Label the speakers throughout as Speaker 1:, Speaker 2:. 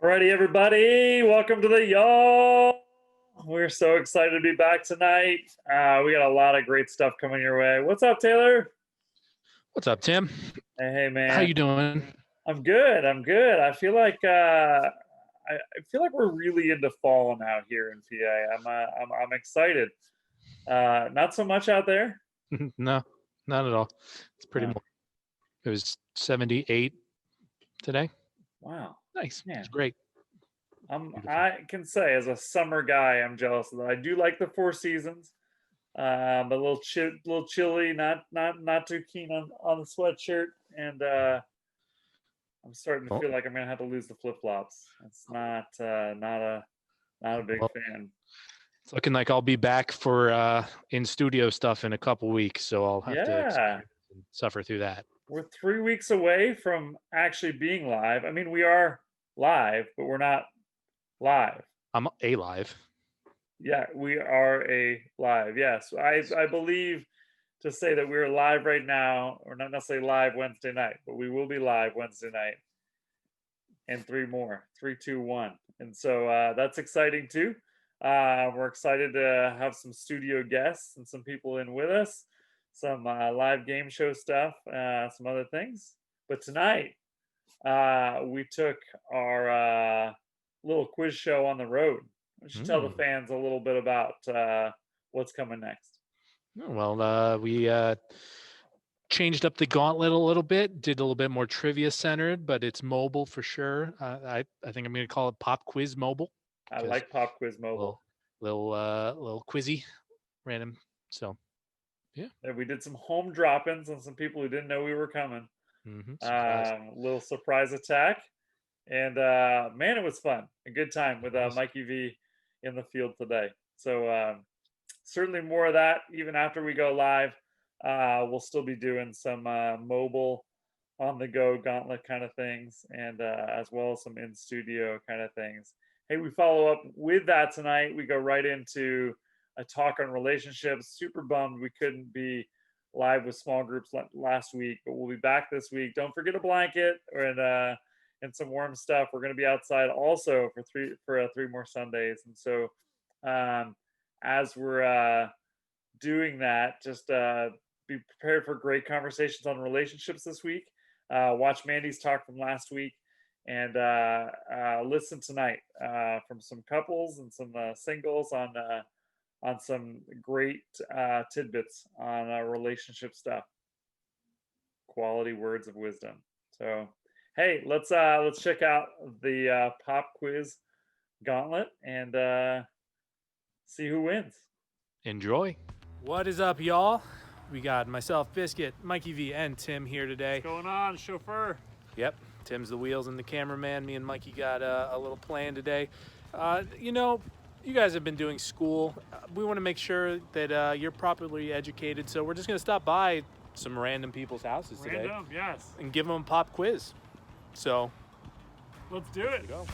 Speaker 1: Alrighty, everybody, welcome to the y'all. We're so excited to be back tonight. We got a lot of great stuff coming your way. What's up, Taylor?
Speaker 2: What's up, Tim?
Speaker 1: Hey, man.
Speaker 2: How you doing?
Speaker 1: I'm good. I feel like I feel like we're really into fall now here in PA. I'm excited. Not so much out there.
Speaker 2: No, not at all. It's pretty.
Speaker 1: No.
Speaker 2: It was 78 today.
Speaker 1: Wow.
Speaker 2: Nice.
Speaker 1: Yeah.
Speaker 2: It's great.
Speaker 1: I can say as a summer guy, I'm jealous of that. I do like the Four Seasons, but a little chilly. Not too keen on the sweatshirt, and I'm starting to feel like I'm gonna have to lose the flip flops. It's not a big fan.
Speaker 2: It's looking like I'll be back for in studio stuff in a couple weeks, so I'll have to experience and suffer through that.
Speaker 1: We're 3 weeks away from actually being live. I mean, we are live, but we're not live.
Speaker 2: I'm alive.
Speaker 1: Yeah, we are live. Yes, I believe to say that we're live right now, or not necessarily live Wednesday night, but we will be live Wednesday night. And 3 more, 3, 2, 1. And so that's exciting too. We're excited to have some studio guests and some people in with us, some live game show stuff, some other things. But tonight, we took our little quiz show on the road. We should tell the fans a little bit about what's coming next.
Speaker 2: Well, we changed up the gauntlet a little bit, did a little bit more trivia centered, but it's mobile for sure. I think I'm going to call it Pop Quiz Mobile.
Speaker 1: I like Pop Quiz Mobile.
Speaker 2: Little quizzy, random. So, yeah.
Speaker 1: And we did some home drop-ins on some people who didn't know we were coming. Little surprise attack, and man, it was fun. A good time with Mikey V in the field today. So certainly more of that even after we go live. We'll still be doing some mobile on the go gauntlet kind of things, and as well as some in studio kind of things. Hey, we follow up with that tonight. We go right into a talk on relationships. Super bummed we couldn't be live with small groups last week, but we'll be back this week. Don't forget a blanket and some warm stuff. We're going to be outside also for three more Sundays. And so as we're doing that, just be prepared for great conversations on relationships this week. Watch Mandy's talk from last week, and listen tonight from some couples and some singles on some great tidbits on relationship stuff, quality words of wisdom. So hey, let's check out the pop quiz gauntlet and see who wins.
Speaker 2: Enjoy. What is up, y'all? We got myself, Biscuit, Mikey V, and Tim here today.
Speaker 1: What's going on, chauffeur?
Speaker 2: Yep, Tim's the wheels and the cameraman. Me and Mikey got a little plan today. You guys have been doing school. We want to make sure that you're properly educated, so we're just going to stop by some random people's houses today.
Speaker 1: Random, yes.
Speaker 2: And give them a pop quiz. So,
Speaker 1: let's do it.
Speaker 2: Go.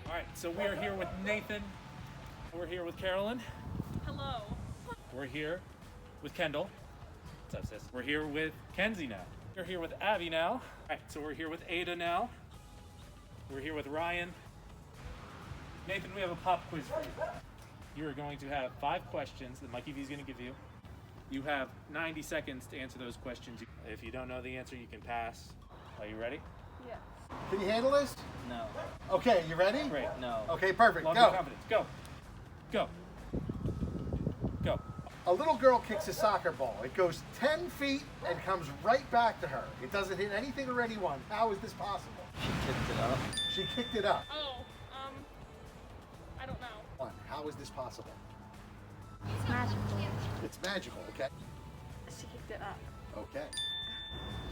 Speaker 2: All right, so we are here with Nathan. We're here with Carolyn.
Speaker 3: Hello.
Speaker 2: We're here with Kendall. What's up, sis? We're here with Kenzie now. We're here with Abby now. All right, so we're here with Ada now. We're here with Ryan. Nathan, we have a pop quiz for you. You are going to have 5 questions that Mikey V is going to give you. You have 90 seconds to answer those questions. If you don't know the answer, you can pass. Are you ready?
Speaker 3: Yes.
Speaker 4: Can you handle this?
Speaker 3: No.
Speaker 4: Okay, you ready?
Speaker 2: Great.
Speaker 3: No.
Speaker 4: Okay, perfect.
Speaker 2: Love
Speaker 4: Go.
Speaker 2: your confidence. Go. Go. Go.
Speaker 4: A little girl kicks a soccer ball. It goes 10 feet and comes right back to her. It doesn't hit anything or anyone. How is this possible?
Speaker 3: She kicked it up.
Speaker 4: She kicked it up.
Speaker 5: Oh, I don't know.
Speaker 4: How is this possible?
Speaker 5: It's magical.
Speaker 4: It's magical, okay?
Speaker 5: She kicked it up.
Speaker 4: Okay.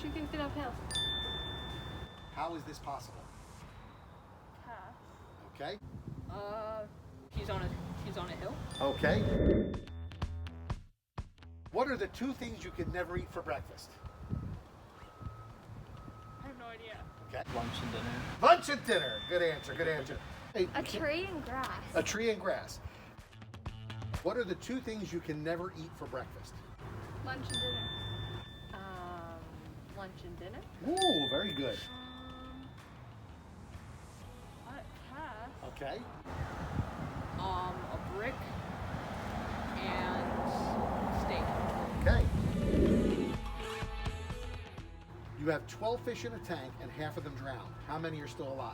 Speaker 5: She kicked it uphill.
Speaker 4: How is this possible?
Speaker 5: Pass.
Speaker 4: Okay.
Speaker 5: She's on a hill.
Speaker 4: Okay. What are the 2 things you can never eat for breakfast?
Speaker 5: I have no idea.
Speaker 4: Okay.
Speaker 3: Lunch and dinner.
Speaker 4: Lunch and dinner. Good answer, good answer. Hey,
Speaker 5: A tree and grass.
Speaker 4: a tree and grass. What are the two things you can never eat for breakfast?
Speaker 5: Lunch and dinner. Lunch and dinner.
Speaker 4: Ooh, very good.
Speaker 5: Pass.
Speaker 4: Okay.
Speaker 5: A brick and steak.
Speaker 4: Okay. You have 12 fish in a tank and half of them drown. How many are still alive?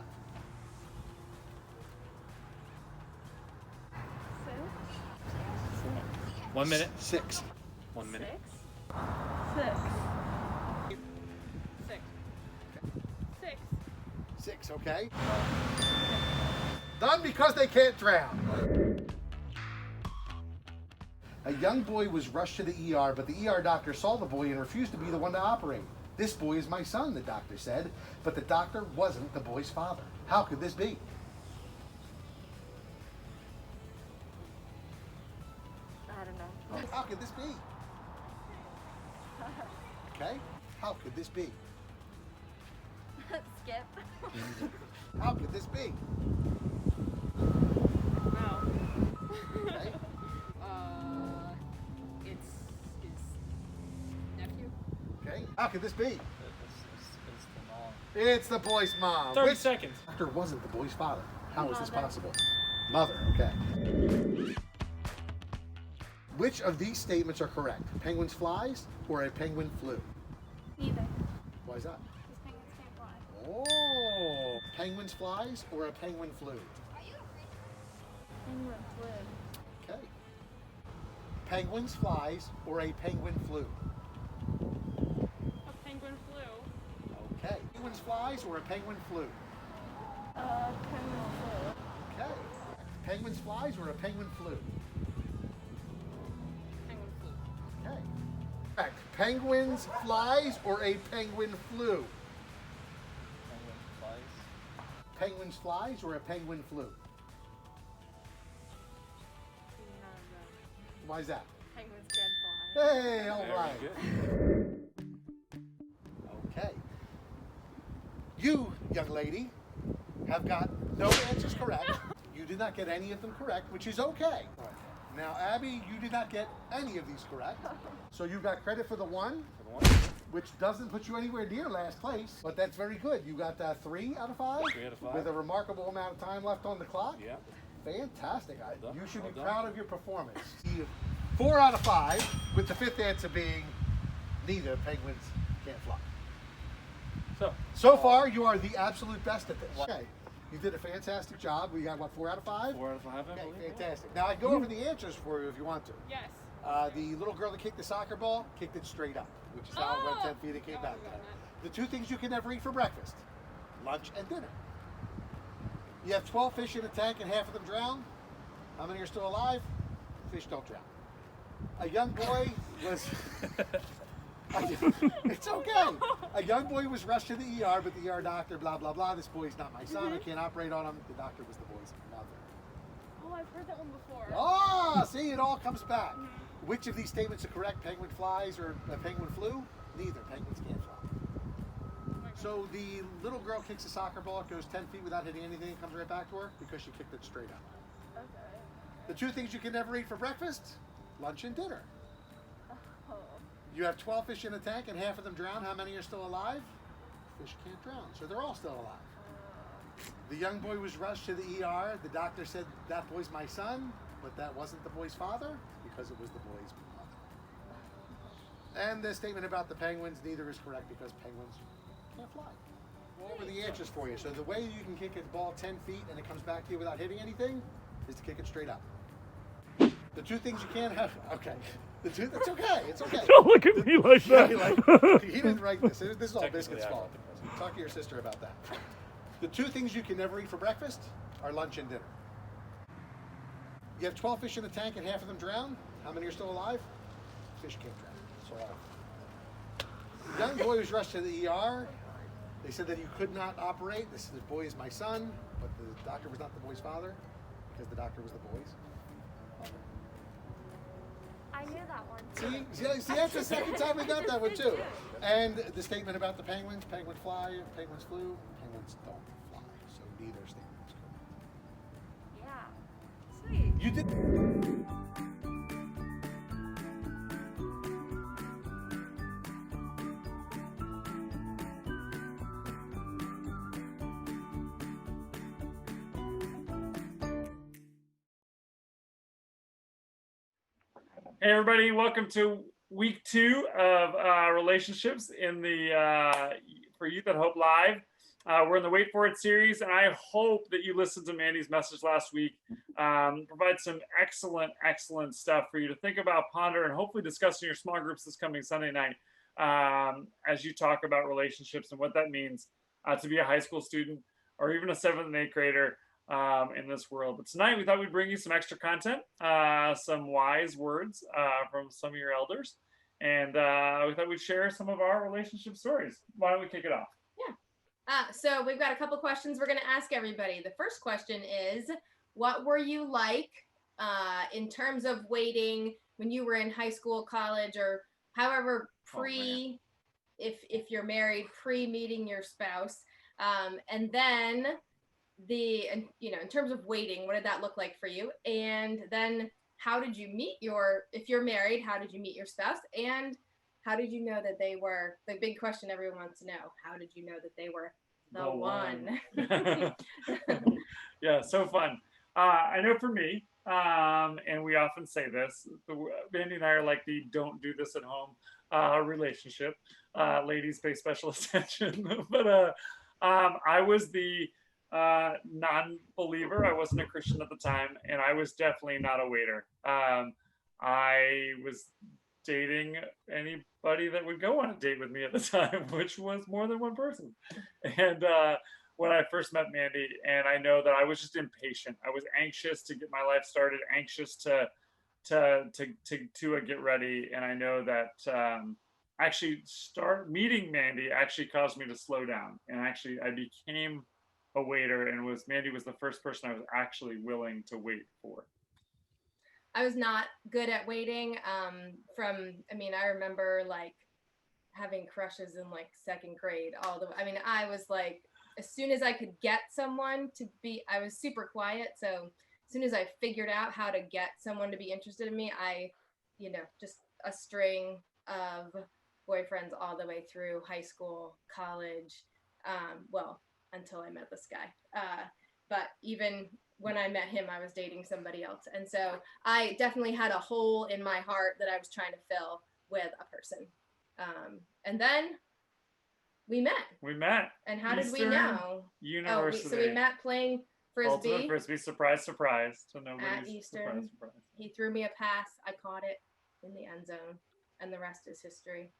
Speaker 2: 1 minute.
Speaker 4: 6.
Speaker 2: 1 minute.
Speaker 5: 6. 6.
Speaker 4: 6, okay. Done because they can't drown. A young boy was rushed to the ER, but the ER doctor saw the boy and refused to be the one to operate. This boy is my son, the doctor said, but the doctor wasn't the boy's father. How could this be?
Speaker 5: I don't know.
Speaker 4: How could this be? Okay, how could this be?
Speaker 5: Skip.
Speaker 4: How could this be?
Speaker 5: No.
Speaker 4: Okay.
Speaker 5: It's his nephew.
Speaker 4: Okay. How could this be?
Speaker 3: It's the mom.
Speaker 4: It's the boy's mom.
Speaker 2: 30
Speaker 4: Which
Speaker 2: seconds.
Speaker 4: doctor wasn't the boy's father? How is this
Speaker 5: Mother.
Speaker 4: possible? Mother, okay. Which of these statements are correct? Penguins flies or a penguin flew?
Speaker 5: Neither.
Speaker 4: Why is that?
Speaker 5: These penguins can't fly.
Speaker 4: Oh. Penguins flies or a penguin flew?
Speaker 5: Penguin flew.
Speaker 4: Okay. Penguins flies or a penguin flew?
Speaker 5: A penguin flew.
Speaker 4: Okay. Penguins flies or a penguin flew?
Speaker 5: Penguin flew.
Speaker 4: Okay. Penguins flies or a penguin flew?
Speaker 5: Penguin flew.
Speaker 4: Okay. Correct. Penguins flies or a penguin flew?
Speaker 3: Penguin flies.
Speaker 4: Penguins flies or a penguin flew? Why is that?
Speaker 5: Penguins can fly.
Speaker 4: Hey, all
Speaker 2: Very
Speaker 4: right.
Speaker 2: good.
Speaker 4: Okay. You, young lady, have got no answers correct. You did not get any of them correct, which is okay. Now, Abby, you did not get any of these correct. So you got credit for the one, which doesn't put you anywhere near last place, but that's very good. You got 3 out of 5
Speaker 2: 3 out of 5.
Speaker 4: with a remarkable amount of time left on the clock.
Speaker 2: Yeah.
Speaker 4: Fantastic.
Speaker 2: done.
Speaker 4: You should
Speaker 2: Well
Speaker 4: be
Speaker 2: done.
Speaker 4: proud of your performance. 4 out of 5, with the 5th answer being neither penguins can't fly. So far, you are the absolute best at this. Okay. You did a fantastic job. We got, what, 4 out of 5?
Speaker 2: 4 out of 5, I
Speaker 4: Okay,
Speaker 2: believe.
Speaker 4: fantastic. Now, I can go over the answers for you if you want to.
Speaker 5: Yes.
Speaker 4: The little girl that kicked the soccer ball kicked it straight up, which is how it went 10 feet and came back down. The 2 things you can never eat for breakfast, lunch and dinner. You have 12 fish in a tank and half of them drown. How many are still alive? Fish don't drown. A young boy was... It's okay. A young boy was rushed to the ER, but the ER doctor, blah, blah, blah. This boy's not my son. I can't operate on him. The doctor was the boy's mother.
Speaker 5: Oh, I've heard that one before.
Speaker 4: Ah, see, it all comes back. Which of these statements are correct? Penguin flies or a penguin flew? Neither. Penguins can't fly. So the little girl kicks a soccer ball. It goes 10 feet without hitting anything and comes right back to her because she kicked it straight up.
Speaker 5: Okay.
Speaker 4: The 2 things you can never eat for breakfast, lunch and dinner.
Speaker 5: Oh.
Speaker 4: You have 12 fish in a tank and half of them drown. How many are still alive? Fish can't drown, so they're all still alive. The young boy was rushed to the ER. The doctor said, that boy's my son, but that wasn't the boy's father because it was the boy's mother. And the statement about the penguins, neither is correct because penguins can't fly. What were the answers for you? So the way you can kick a ball 10 feet and it comes back to you without hitting anything is to kick it straight up. The 2 things you can't have, okay. It's okay, it's okay.
Speaker 1: Don't look at me like
Speaker 4: Yeah,
Speaker 1: that.
Speaker 4: he didn't write this. This is all
Speaker 2: Technically,
Speaker 4: Biscuit's
Speaker 2: I wrote
Speaker 4: fault.
Speaker 2: the present.
Speaker 4: Talk to your sister about that. The 2 things you can never eat for breakfast are lunch and dinner. You have 12 fish in a tank and half of them drown. How many are still alive? Fish can't drown. So, the young boy was rushed to the ER. They said that he could not operate. This boy is my son, but the doctor was not the boy's father because the doctor was the boy's.
Speaker 5: I knew that one.
Speaker 4: See, that's the second time we got that one too. And the statement about the penguins, penguins fly, penguins flew, penguins don't fly. So neither statement is correct.
Speaker 5: Yeah. Sweet.
Speaker 4: You did.
Speaker 1: Hey everybody, welcome to week 2 of relationships in the for Youth at Hope Live. We're in the Wait For It series, and I hope that you listened to Mandy's message last week. Provide some excellent stuff for you to think about, ponder, and hopefully discuss in your small groups this coming Sunday night as you talk about relationships and what that means to be a high school student or even a 7th and 8th grader in this world. But tonight we thought we'd bring you some extra content, some wise words from some of your elders, and we thought we'd share some of our relationship stories. Why don't we kick it off?
Speaker 6: Yeah. So we've got a couple questions we're going to ask everybody. The first question is, what were you like in terms of waiting when you were in high school, college, or however if you're married, pre-meeting your spouse, and then in terms of waiting, what did that look like for you? And then how did you meet if you're married, how did you meet your spouse? And how did you know that they were, the big question everyone wants to know, how did you know that they were the one?
Speaker 1: Yeah, so fun. I know for me, and we often say this, Mandy and I are like the don't do this at home relationship. Ladies pay special attention. But I was the non-believer. I wasn't a Christian at the time, and I was definitely not a waiter. I was dating anybody that would go on a date with me at the time, which was more than one person. And when I first met Mandy, and I know that I was just impatient. I was anxious to get my life started, anxious to get ready. And I know that actually meeting Mandy actually caused me to slow down. And actually I became a waiter, and Mandy was the first person I was actually willing to wait for.
Speaker 6: I was not good at waiting. I remember like having crushes in like 2nd grade. I was like, as soon as I could get someone I was super quiet. So as soon as I figured out how to get someone to be interested in me, just a string of boyfriends all the way through high school, college, until I met this guy. But even when I met him, I was dating somebody else. And so I definitely had a hole in my heart that I was trying to fill with a person. And then we met. And how did we know?
Speaker 1: University.
Speaker 6: So we met playing Frisbee.
Speaker 1: Ultimate Frisbee, surprise. To nobody's
Speaker 6: at Eastern.
Speaker 1: Surprise.
Speaker 6: He threw me a pass. I caught it in the end zone. And the rest is history.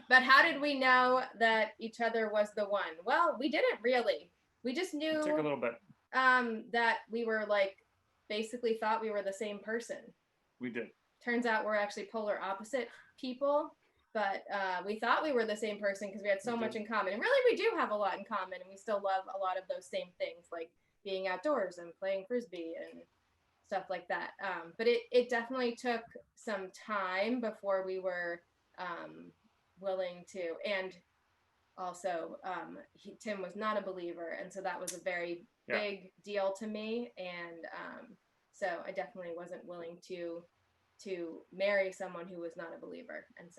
Speaker 6: But how did we know that each other was the one? Well, we didn't really. We just knew
Speaker 1: it took a little bit.
Speaker 6: That we were like basically thought we were the same person.
Speaker 1: We did.
Speaker 6: Turns out we're actually polar opposite people, but we thought we were the same person because we had so much in common. And really, we do have a lot in common, and we still love a lot of those same things, like being outdoors and playing Frisbee and stuff like that. But it definitely took some time before we were willing to. And also, Tim was not a believer, and so that was a very big deal to me. And so I definitely wasn't willing to marry someone who was not a believer. And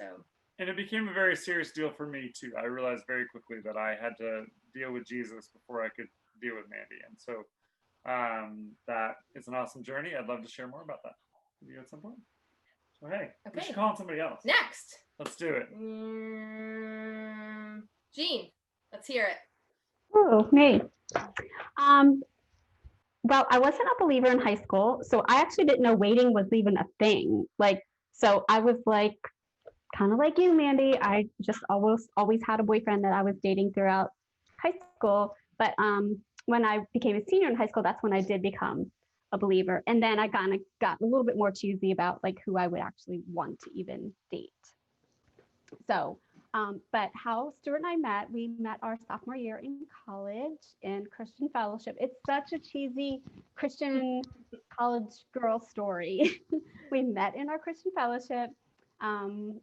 Speaker 1: it became a very serious deal for me too. I realized very quickly that I had to deal with Jesus before I could deal with Mandy. And so that is an awesome journey. I'd love to share more about that with you at some point. So hey, we should call on somebody else.
Speaker 6: Next.
Speaker 1: Let's do it.
Speaker 6: Jean, let's hear it.
Speaker 7: Oh, me. Well, I wasn't a believer in high school, so I actually didn't know waiting was even a thing. So I was like, kind of like you, Mandy. I just always had a boyfriend that I was dating throughout high school. But when I became a senior in high school, that's when I did become a believer. And then I kind of got a little bit more choosy about like who I would actually want to even date. So, but how Stuart and I we met our sophomore year in college in Christian fellowship. It's such a cheesy Christian college girl story. We met in our Christian fellowship. The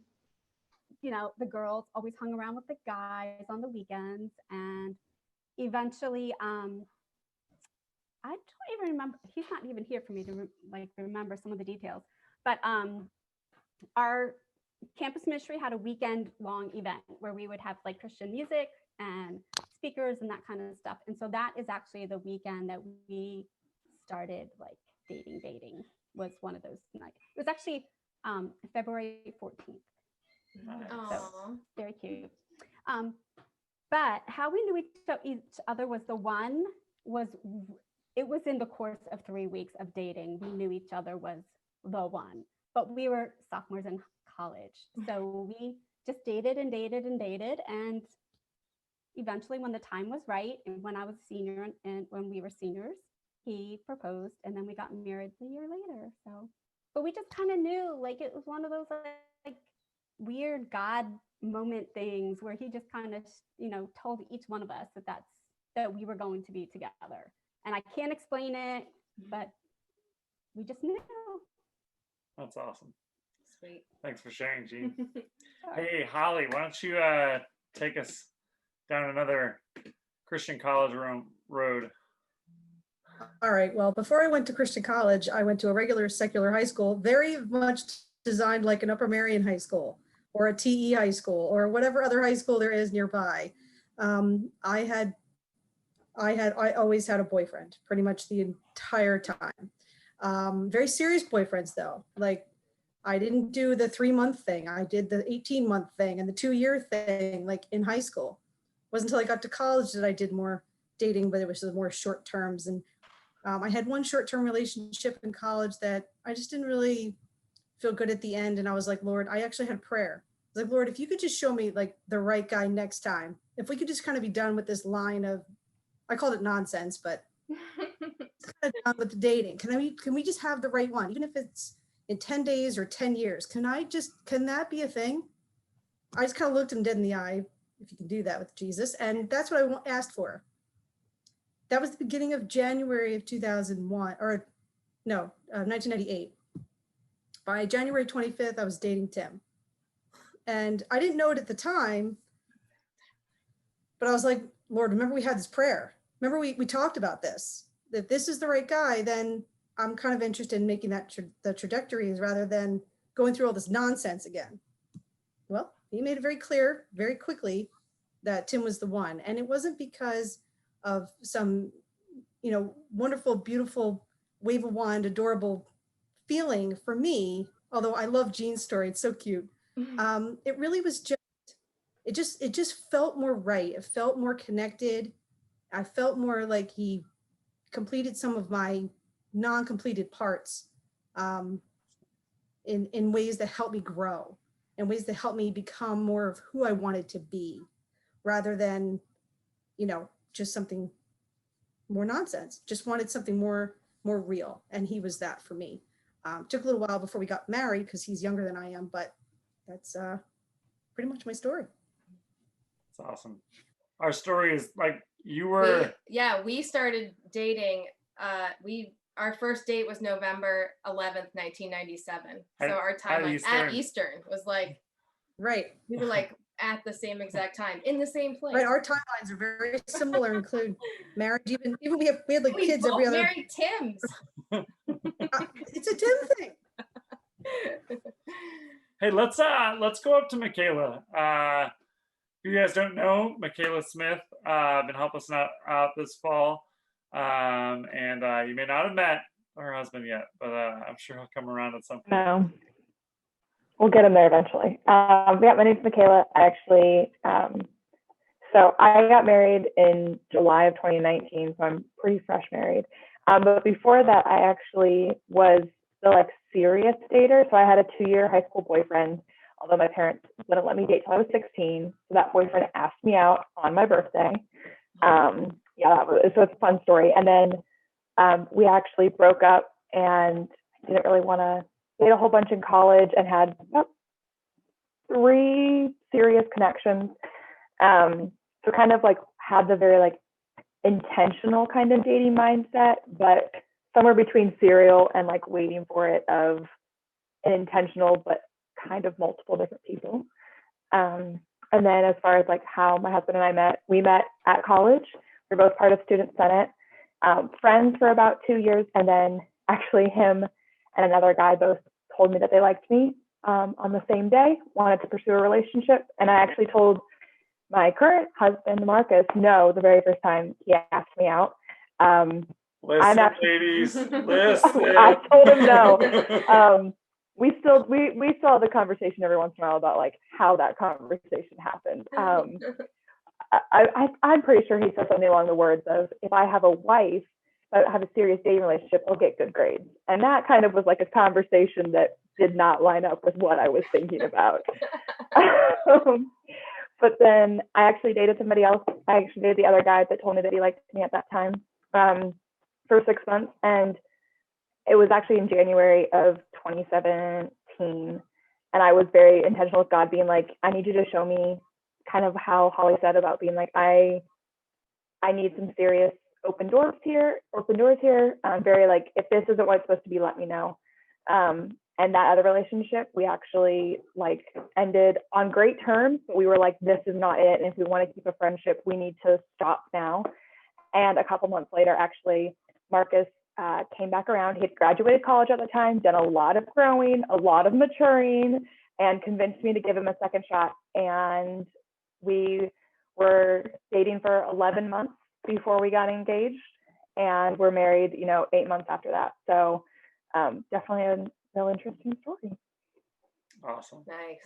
Speaker 7: girls always hung around with the guys on the weekends, and eventually, I don't even remember. He's not even here for me to remember some of the details. But our campus ministry had a weekend-long event where we would have like Christian music and speakers and that kind of stuff. And so that is actually the weekend that we started like dating was one of those nights. It was actually February 14th. So
Speaker 6: Aw.
Speaker 7: very cute. But how we knew each other was it was in the course of 3 weeks of dating. We knew each other was the one, but we were sophomores in college. So we just dated and dated and dated. And eventually when the time was right, and when I was a senior and when we were seniors, he proposed, and then we got married a year later. So, but we just kind of knew, like, it was one of those like weird God moment things where he just kind of, told each one of us that we were going to be together. And I can't explain it, but we just knew.
Speaker 1: That's awesome.
Speaker 6: Sweet.
Speaker 1: Thanks for sharing, Jean. Hey, Holly, why don't you take us down another Christian college road?
Speaker 8: All right. Well, before I went to Christian college, I went to a regular secular high school, very much designed like an Upper Marion high school or a TE high school or whatever other high school there is nearby. I always had a boyfriend pretty much the entire time. Very serious boyfriends though. Like, I didn't do the 3-month thing. I did the 18-month thing and the 2-year thing, like in high school. It wasn't until I got to college that I did more dating, but it was more short terms. And I had one short-term relationship in college that I just didn't really feel good at the end. And I was like, Lord, I actually had prayer. I was like, Lord, if you could just show me like the right guy next time, if we could just kind of be done with this line of, I called it nonsense, but kind of done with the dating. Can we just have the right one? Even if it's in 10 days or 10 years, can that be a thing? I just kind of looked him dead in the eye, if you can do that with Jesus. And that's what I asked for. That was the beginning of January of 2001, or no, 1998. By January 25th, I was dating Tim. And I didn't know it at the time, but I was like, Lord, remember we had this prayer. Remember we talked about this. If this is the right guy, then I'm kind of interested in making that the trajectories rather than going through all this nonsense again. Well, he made it very clear very quickly that Tim was the one. And it wasn't because of some, wonderful, beautiful, wave a wand, adorable feeling for me, although I love Jean's story. It's so cute. It really was it just felt more right. It felt more connected. I felt more like he completed some of my non-completed parts in ways that helped me grow, in ways that helped me become more of who I wanted to be, rather than, just something more nonsense. Just wanted something more real, and he was that for me. Took a little while before we got married because he's younger than I am, but that's pretty much my story.
Speaker 1: That's awesome. Our story is like you were.
Speaker 6: We started dating. Our first date was November 11th, 1997. So our timeline at Eastern was like,
Speaker 8: right.
Speaker 6: We were like at the same exact time in the same place.
Speaker 8: Right. Our timelines are very similar, include marriage. Even we had like
Speaker 6: we
Speaker 8: kids
Speaker 6: both
Speaker 8: every other.
Speaker 6: Married Tims.
Speaker 8: It's a Tim thing.
Speaker 1: Hey, let's go up to Michaela. If you guys don't know, Michaela Smith been helping us out this fall. And you may not have met her husband yet, but I'm sure he'll come around at some point.
Speaker 9: No, we'll get him there eventually. My name's Michaela. I actually, so I got married in July of 2019, so I'm pretty fresh married. But before that, I actually was the serious dater. So I had a 2-year high school boyfriend, although my parents wouldn't let me date till I was 16. So that boyfriend asked me out on my birthday. So it's a fun story. And then we actually broke up and didn't really want to date a whole bunch in college and had 3 serious connections. So kind of had the very intentional kind of dating mindset, but somewhere between serial and waiting for it of an intentional, but kind of multiple different people. And then as far as how my husband and I met, we met at college. We're both part of Student Senate, friends for about 2 years. And then actually him and another guy both told me that they liked me on the same day, wanted to pursue a relationship. And I actually told my current husband, Marcus, no, the very first time he asked me out.
Speaker 1: Listen,
Speaker 9: actually,
Speaker 1: ladies, listen.
Speaker 9: I told him no. We still have the conversation every once in a while about like how that conversation happened. I'm pretty sure he said something along the words of, if I have a wife, if I have a serious dating relationship, I'll get good grades. And that kind of was like a conversation that did not line up with what I was thinking about. But then I actually dated somebody else. I actually dated the other guy that told me that he liked me at that time for 6 months. And it was actually in January of 2017. And I was very intentional with God being like, I need you to show me kind of how Holly said about being like, I need some serious open doors here. I'm very like, if this isn't what it's supposed to be, let me know. And that other relationship, we actually like ended on great terms, but we were like, this is not it. And if we want to keep a friendship, we need to stop now. And a couple months later, actually, Marcus came back around. He had graduated college at the time, done a lot of growing, a lot of maturing, and convinced me to give him a second shot. And we were dating for 11 months before we got engaged, and we're married, 8 months after that. So definitely a real interesting story.
Speaker 1: Awesome.
Speaker 6: Nice.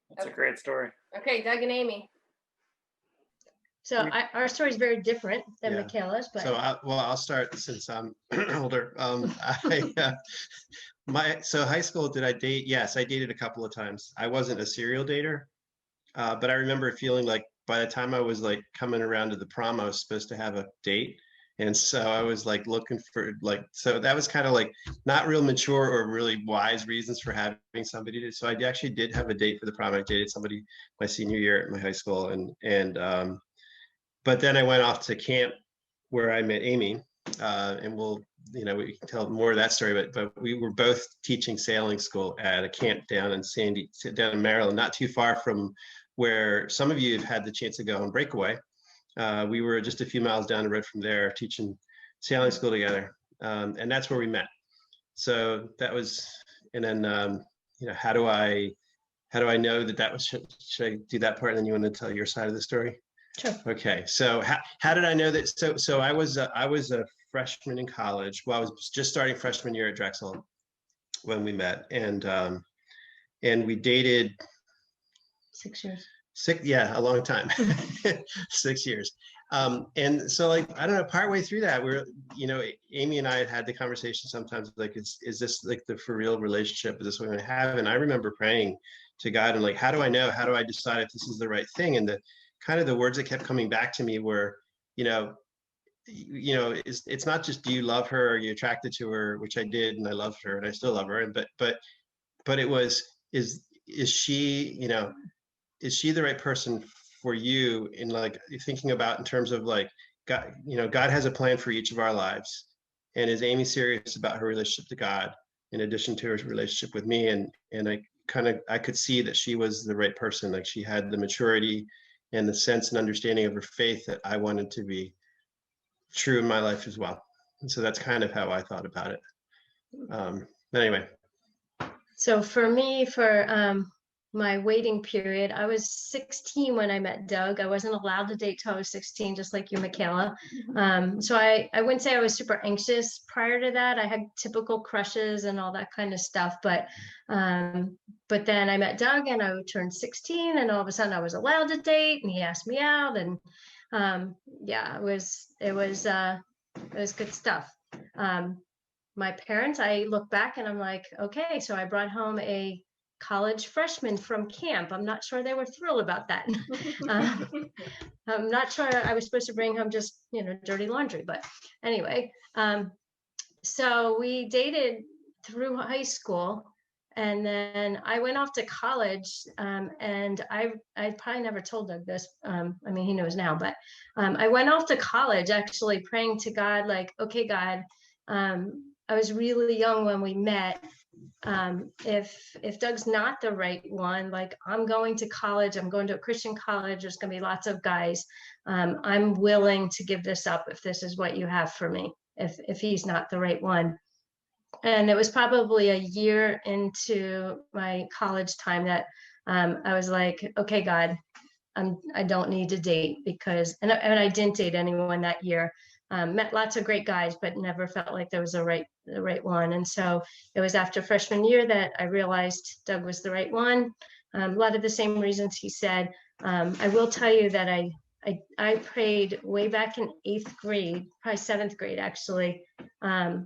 Speaker 1: That's a great story.
Speaker 6: Okay, Doug and Amy.
Speaker 10: So our story is very different than Michaela's, but
Speaker 11: so I'll start since I'm older. So high school, did I date? Yes, I dated a couple of times. I wasn't a serial dater, but I remember feeling like by the time I was like coming around to the prom, I was supposed to have a date. And so I was like looking for so that was kind of like not real mature or really wise reasons for having somebody to. So I actually did have a date for the prom. I dated somebody my senior year at my high school, and but then I went off to camp where I met Amy, and we can tell more of that story. But we were both teaching sailing school at a camp down in Maryland, not too far from where some of you have had the chance to go on breakaway. We were just a few miles down the road from there teaching sailing school together. And that's where we met. So that was, and then, how do I know that was, should I do that part? And then you want to tell your side of the story?
Speaker 10: Sure.
Speaker 11: Okay. So how did I know that? So I was a freshman in college. Well, I was just starting freshman year at Drexel when we met, and we dated
Speaker 10: 6 years.
Speaker 11: A long time. 6 years. And so I don't know, partway through that, Amy and I had the conversation sometimes like, is this like the for real relationship? Is this what we're gonna have? And I remember praying to God and like, how do I know? How do I decide if this is the right thing? And the kind of the words that kept coming back to me were, it's not just, do you love her? Or are you attracted to her? Which I did, and I loved her and I still love her. And, but it was, is she, is she the right person for you in like thinking about in terms of like God, God has a plan for each of our lives. And is Amy serious about her relationship to God in addition to her relationship with me? And I could see that she was the right person. Like she had the maturity and the sense and understanding of her faith that I wanted to be true in my life as well. And so that's kind of how I thought about it. But anyway.
Speaker 10: So for me, my waiting period, I was 16 when I met Doug. I wasn't allowed to date till I was 16, just like you, Michaela. So I wouldn't say I was super anxious prior to that. I had typical crushes and all that kind of stuff. But then I met Doug and I turned 16 and all of a sudden I was allowed to date and he asked me out. And it was good stuff. My parents, I look back and I'm like, okay, so I brought home a college freshman from camp. I'm not sure they were thrilled about that. I'm not sure I was supposed to bring home just, dirty laundry, but anyway. So we dated through high school and then I went off to college and I probably never told Doug this. He knows now, but I went off to college actually praying to God, like, okay, God, I was really young when we met. If Doug's not the right one, like I'm going to college, I'm going to a Christian college, there's going to be lots of guys. I'm willing to give this up if this is what you have for me, if he's not the right one. And it was probably a year into my college time that I was like, okay, God, I don't need to date because, and I didn't date anyone that year. met lots of great guys, but never felt like there was the right one. And so it was after freshman year that I realized Doug was the right one. A lot of the same reasons he said. I will tell you that I prayed way back in 8th grade, probably 7th grade, actually. I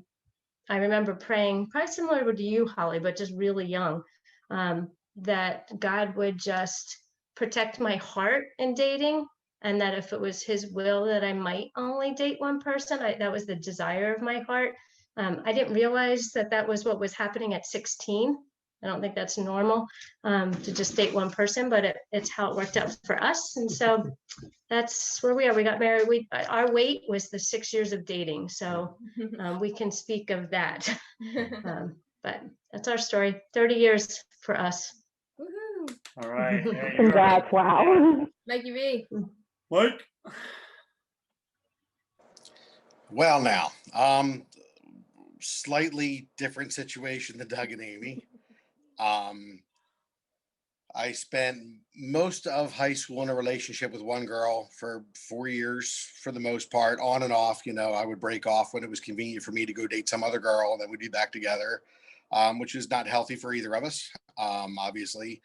Speaker 10: remember praying, probably similar to you, Holly, but just really young, that God would just protect my heart in dating, and that if it was his will that I might only date one person, that was the desire of my heart. I didn't realize that that was what was happening at 16. I don't think that's normal, to just date one person, but it's how it worked out for us. And so that's where we are. We got married. Our wait was the 6 years of dating. So we can speak of that. But that's our story. 30 years for us.
Speaker 6: Woohoo!
Speaker 1: All right.
Speaker 9: Congrats. Wow.
Speaker 6: Mikey V.
Speaker 1: Mike?
Speaker 12: Well, now, slightly different situation than Doug and Amy. I spent most of high school in a relationship with one girl for 4 years, for the most part, on and off. I would break off when it was convenient for me to go date some other girl, and then we'd be back together, which is not healthy for either of us, obviously.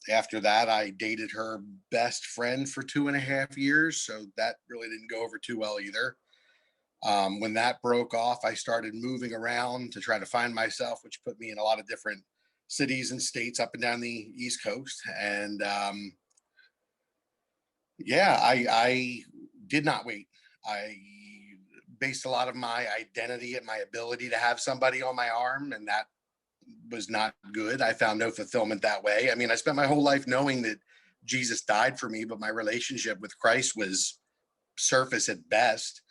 Speaker 12: After that, I dated her best friend for 2.5 years, so that really didn't go over too well either. When that broke off, I started moving around to try to find myself, which put me in a lot of different cities and states up and down the East Coast. And I did not wait. I based a lot of my identity and my ability to have somebody on my arm, and that was not good. I found no fulfillment that way. I mean, I spent my whole life knowing that Jesus died for me, but my relationship with Christ was surface at best.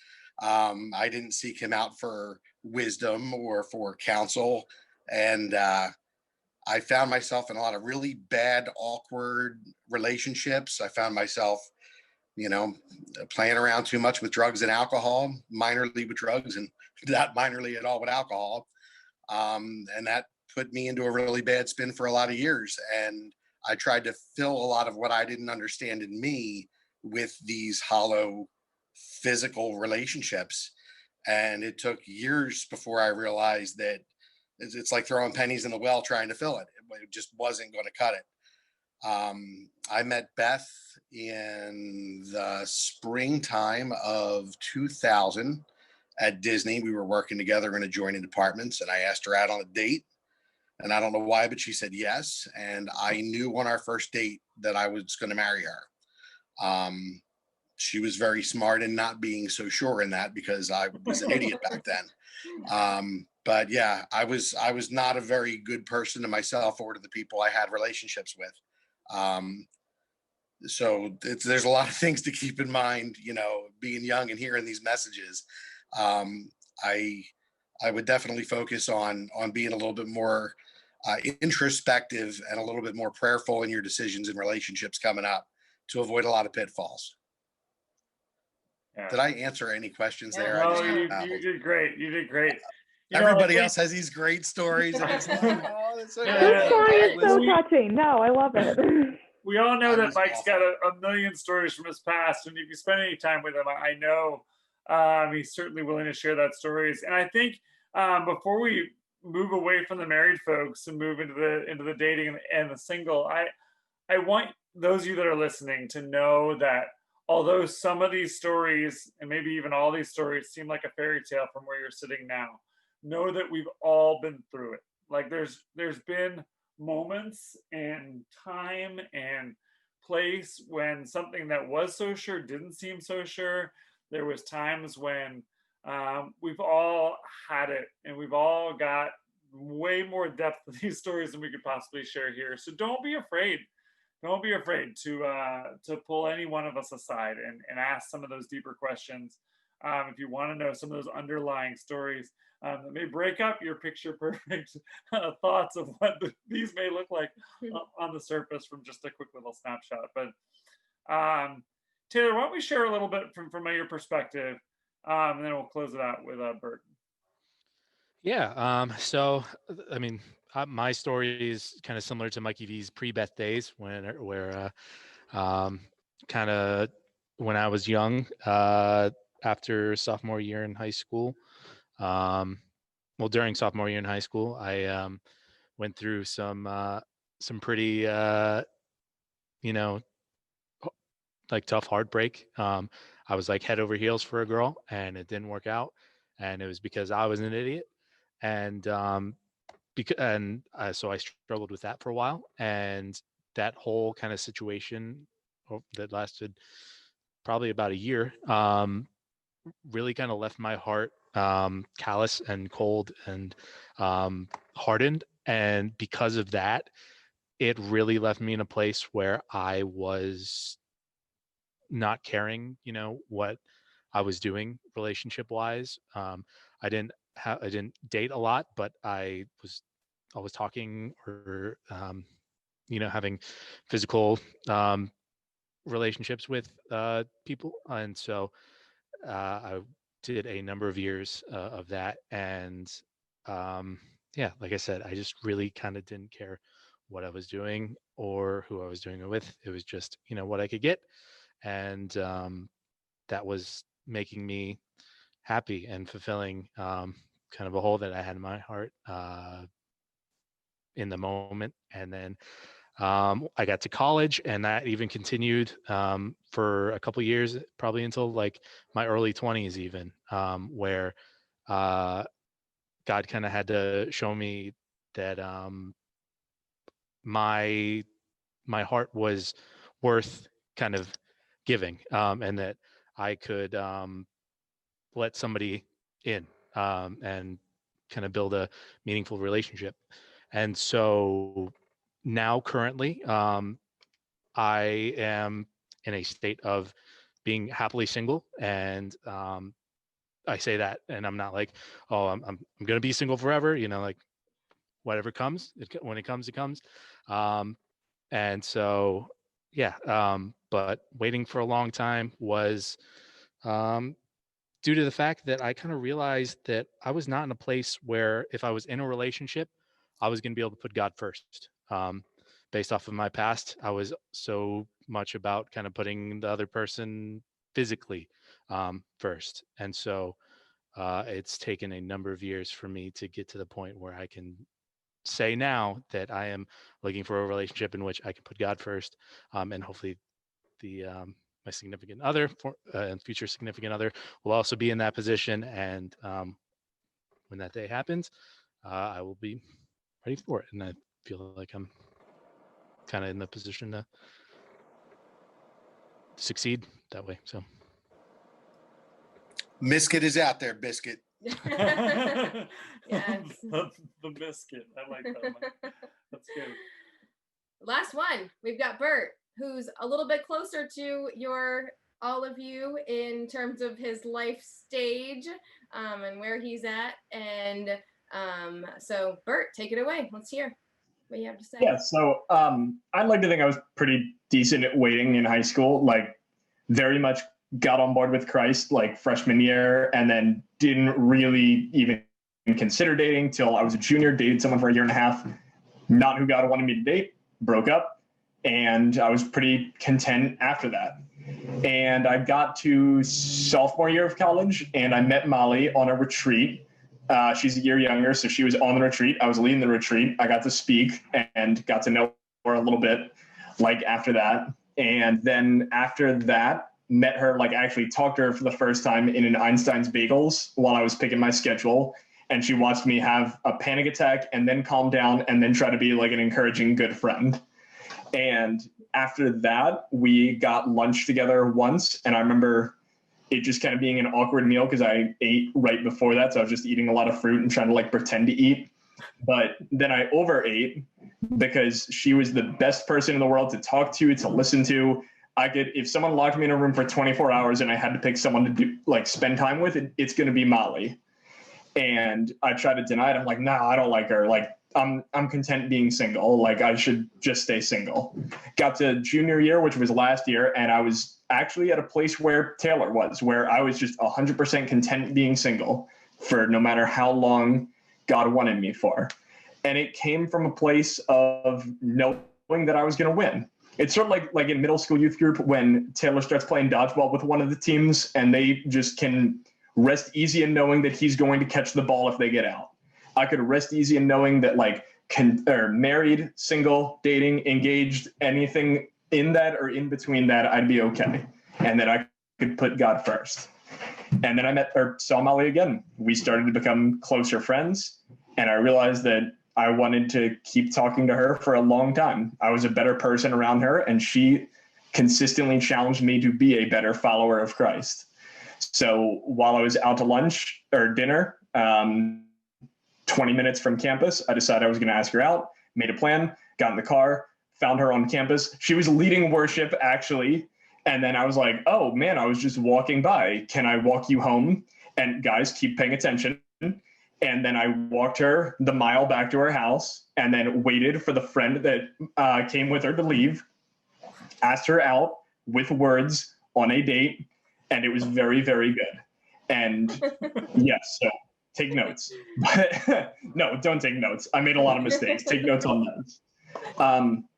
Speaker 12: I didn't seek him out for wisdom or for counsel. And I found myself in a lot of really bad, awkward relationships. I found myself, playing around too much with drugs and alcohol, minorly with drugs and not minorly at all with alcohol. And that put me into a really bad spin for a lot of years. And I tried to fill a lot of what I didn't understand in me with these hollow physical relationships. And it took years before I realized that it's like throwing pennies in the well trying to fill it. It just wasn't going to cut it. I met Beth in the springtime of 2000 at Disney. We were working together in adjoining departments, and I asked her out on a date. And I don't know why, but she said yes. And I knew on our first date that I was going to marry her. She was very smart in not being so sure in that, because I was an idiot back then. But yeah, I was not a very good person to myself or to the people I had relationships with. So there's a lot of things to keep in mind, being young and hearing these messages. I would definitely focus on being a little bit more introspective and a little bit more prayerful in your decisions and relationships coming up to avoid a lot of pitfalls. Yeah. Did I answer any questions there?
Speaker 1: No, you did great. You did great.
Speaker 12: Everybody else has these great stories. And it's like, oh, that's so
Speaker 9: This story is so touching. No, I love it.
Speaker 1: We all know that Mike's got a million stories from his past, and if you spend any time with him, I know he's certainly willing to share that stories. And I think before we move away from the married folks and move into the dating and the single, I want those of you that are listening to know that although some of these stories, and maybe even all these stories, seem like a fairy tale from where you're sitting now, know that we've all been through it. Like there's been moments and time and place when something that was so sure didn't seem so sure. There was times when we've all had it, and we've all got way more depth to these stories than we could possibly share here. So don't be afraid. Don't be afraid to pull any one of us aside and ask some of those deeper questions. If you want to know some of those underlying stories that may break up your picture perfect thoughts of what these may look like on the surface from just a quick little snapshot. But Taylor, why don't we share a little bit from your perspective, and then we'll close it out with Bert.
Speaker 2: Yeah. So, I mean, my story is kind of similar to Mikey V's pre-Beth days, where kind of when I was young,
Speaker 13: after sophomore year in high school. Well, during sophomore year in high school, I went through some pretty, like tough heartbreak. I was like head over heels for a girl, and it didn't work out, and it was because I was an idiot, and so I struggled with that for a while, and that whole kind of situation that lasted probably about a year really kind of left my heart callous and cold and hardened, and because of that, it really left me in a place where I was not caring, what I was doing relationship wise. I didn't date a lot, but I was always talking or having physical relationships with people, and so I did a number of years of that, and like I said, I just really kind of didn't care what I was doing or who I was doing it with. It was just what I could get, and that was making me happy and fulfilling kind of a hole that I had in my heart in the moment. And then I got to college, and that even continued for a couple years, probably until like my early 20s even, where God kind of had to show me that my heart was worth kind of giving, and that I could let somebody in and kind of build a meaningful relationship. And so now currently I am in a state of being happily single, and I say that, and I'm not like, oh, I'm going to be single forever, like whatever comes, when it comes, it comes. And so, but waiting for a long time was due to the fact that I kind of realized that I was not in a place where if I was in a relationship, I was going to be able to put God first. Based off of my past, I was so much about kind of putting the other person physically first. And so it's taken a number of years for me to get to the point where I can say now that I am looking for a relationship in which I can put God first, and hopefully my significant other and future significant other will also be in that position. And when that day happens, I will be ready for it. And I feel like I'm kind of in the position to succeed that way. So
Speaker 12: Biscuit is out there, Biscuit.
Speaker 6: Yes.
Speaker 1: The biscuit. I like that one. That's good.
Speaker 6: Last one. We've got Bert, who's a little bit closer to all of you in terms of his life stage and where he's at. And so Bert, take it away. Let's hear what you have to say.
Speaker 14: Yeah, so I'd like to think I was pretty decent at waiting in high school, like very much got on board with Christ like freshman year, and then didn't really even consider dating till I was a junior, dated someone for a year and a half, not who God wanted me to date, broke up, and I was pretty content after that. And I got to sophomore year of college, and I met Molly on a retreat. She's a year younger, so she was on the retreat. I was leading the retreat. I got to speak and got to know her a little bit, like after that. And then after that, met her, like actually talked to her for the first time in an Einstein's Bagels while I was picking my schedule. And she watched me have a panic attack and then calm down and then try to be like an encouraging good friend. And after that, we got lunch together once. And I remember it just kind of being an awkward meal because I ate right before that. So I was just eating a lot of fruit and trying to like pretend to eat. But then I overate because she was the best person in the world to talk to listen to. I could, if someone locked me in a room for 24 hours and I had to pick someone to do, like spend time with, it's going to be Molly. And I tried to deny it. I'm like, nah, I don't like her. Like, I'm content being single. Like, I should just stay single. Got to junior year, which was last year, and I was actually at a place where Taylor was, where I was just 100% content being single for no matter how long God wanted me for. And it came from a place of knowing that I was going to win. It's sort of like in middle school youth group when Taylor starts playing dodgeball with one of the teams and they just can rest easy in knowing that he's going to catch the ball if they get out. I could rest easy in knowing that married, single, dating, engaged, anything in that or in between that, I'd be okay. And that I could put God first. And then I saw Molly again. We started to become closer friends. And I realized that I wanted to keep talking to her for a long time. I was a better person around her, and she consistently challenged me to be a better follower of Christ. So while I was out to lunch or dinner, 20 minutes from campus, I decided I was going to ask her out, made a plan, got in the car, found her on campus. She was leading worship, actually. And then I was like, oh, man, I was just walking by. Can I walk you home? And guys, keep paying attention. And then I walked her the mile back to her house and then waited for the friend that came with her to leave, asked her out with words on a date. And it was very, very good. And yes, so take notes. No, don't take notes. I made a lot of mistakes. Take notes on those.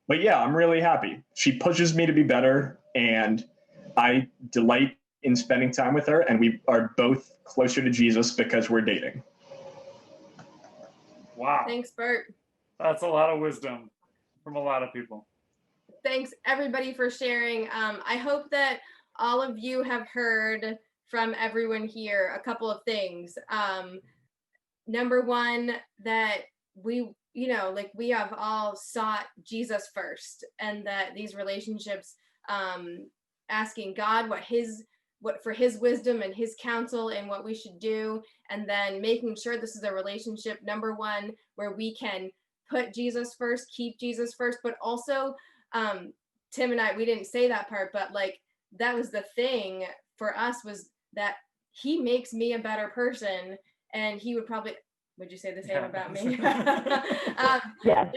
Speaker 14: But yeah, I'm really happy. She pushes me to be better, and I delight in spending time with her, and we are both closer to Jesus because we're dating.
Speaker 1: Wow.
Speaker 6: Thanks, Bert.
Speaker 1: That's a lot of wisdom from a lot of people.
Speaker 6: Thanks, everybody, for sharing. I hope that all of you have heard from everyone here a couple of things. Number one, that we have all sought Jesus first, and that these relationships, asking God for his wisdom and his counsel and what we should do, and then making sure this is a relationship, number one, where we can put Jesus first, keep Jesus first, but also Tim and I, we didn't say that part, but like that was the thing for us, was that he makes me a better person, and he would probably, would you say the same about me?
Speaker 9: Yes.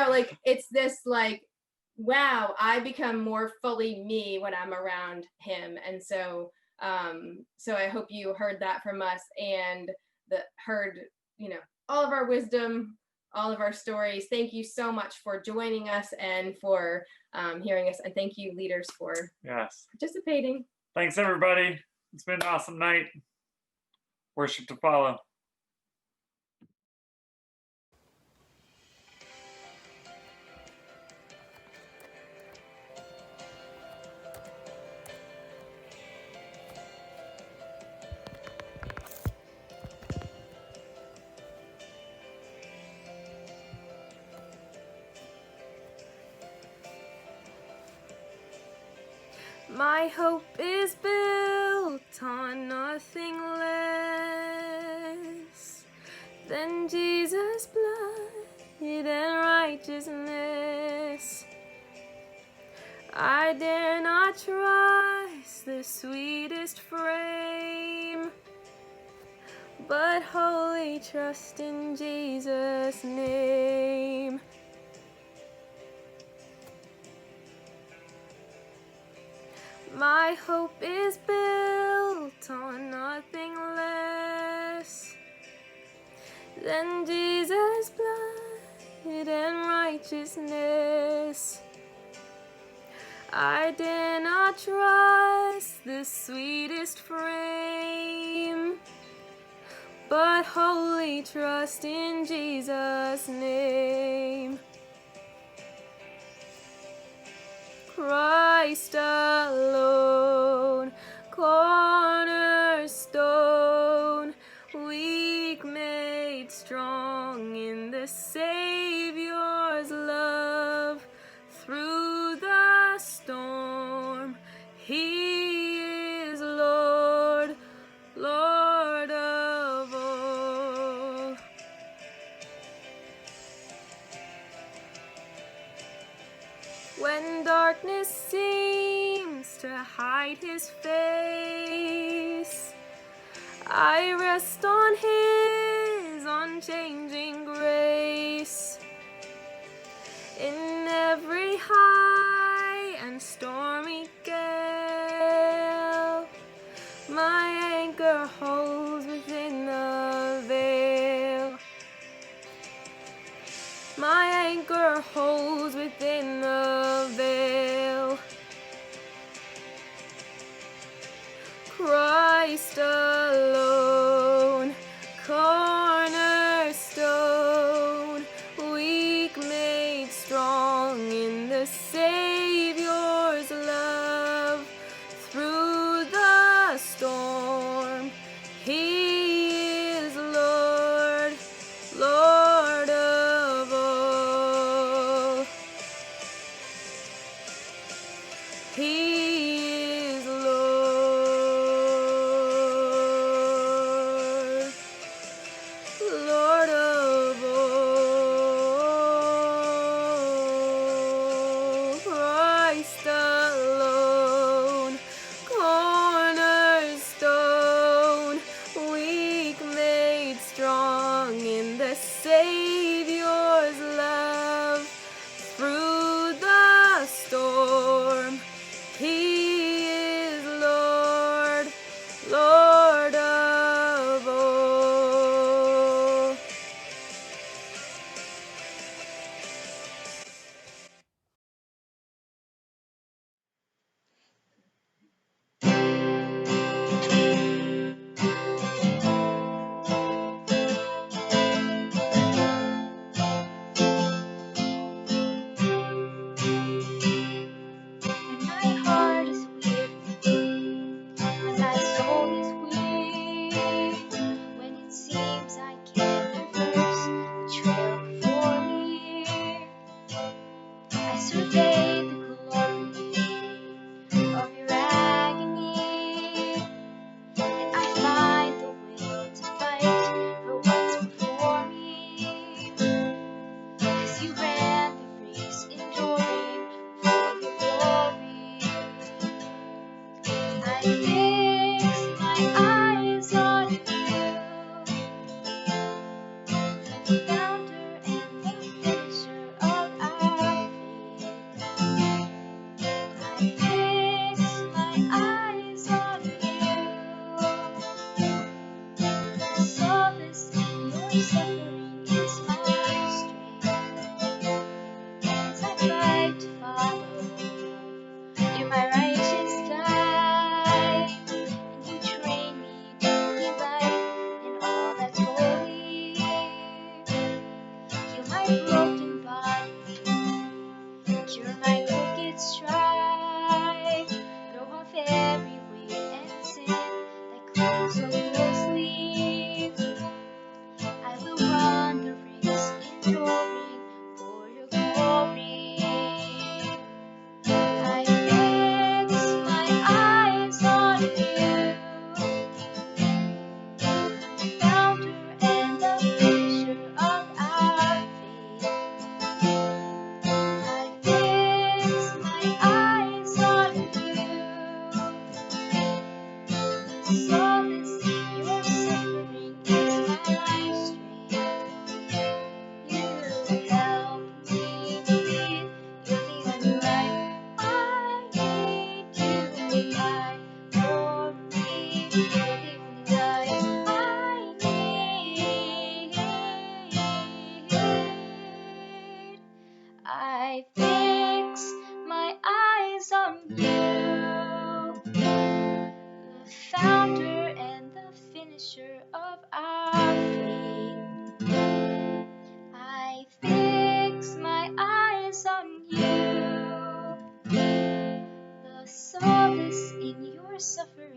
Speaker 6: Like it's this like, wow, I become more fully me when I'm around him. And so I hope you heard that from us, and heard all of our wisdom, all of our stories. Thank you so much for joining us and for hearing us, and thank you, leaders, for participating.
Speaker 1: Thanks, everybody. It's been an awesome night. Worship to follow.
Speaker 5: My hope is built on nothing less than Jesus' blood and righteousness. I dare not trust the sweetest frame, but wholly trust in Jesus' name. My hope is built on nothing less than Jesus' blood and righteousness. I dare not trust the sweetest frame, but wholly trust in Jesus' name. Christ alone, cornerstone, weak made strong in the Savior's love. Through the storm, he is Lord, Lord of all. When darkness seems to hide his face, I rest on his unchanging grace. In every high and stormy gale, my anchor holds within the veil. My anchor holds within the
Speaker 15: I survey the glory of your agony, and I find the will to fight for what's before me. 'Cause you ran the race, enduring for your glory. I fix my eyes on you, the founder and the finisher of our faith. I fix my eyes on you, the solace in your suffering is my strength. As I fight to follow, you're my righteous guide, and you train me to delight in all that's holy. Heal my broken body, cure my crooked stride, throw off every weight and sin that clings so closely. I will run the race, enduring for your glory. I fix my eyes on you, the founder and the finisher of our faith. I fix my eyes on you, the solace in your suffering is my strength. You help me believe you're the only life I need. You die for me, you're the only life I need. I fix my eyes on you, the founder and the finisher of our faith. I fix my eyes on you, the solace in your suffering